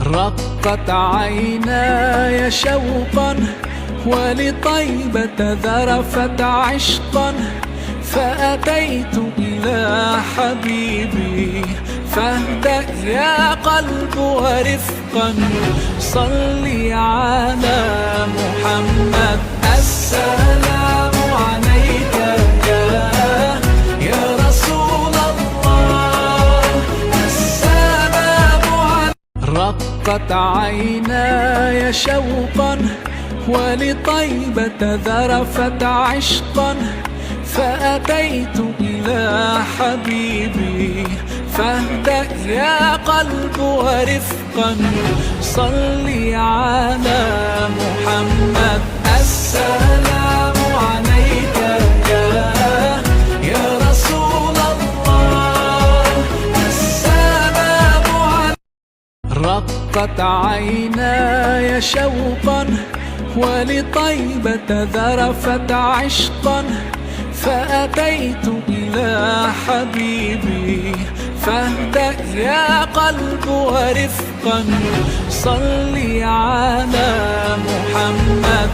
رقت عيناي شوقا ولطيبة ذرفت عشقا، فأتيت إلى حبيبي فاهدأ يا قلب ورفقا. صلي على محمد. السلام عليك يا رسول الله، السلام عليك. رقت عيناي شوقا ولطيبة ذرفت عشقا، فأتيت إلى حبيبي فاهدأ يا قلب ورفقا. صلي على محمد. السلام عليك يا رسول الله، السلام عليك. رقت عيناي شوقا ولطيبة ذرفت عشقا، فأتيت إلى حبيبي فاهدأ يا قلب ورفقا. صلي على محمد.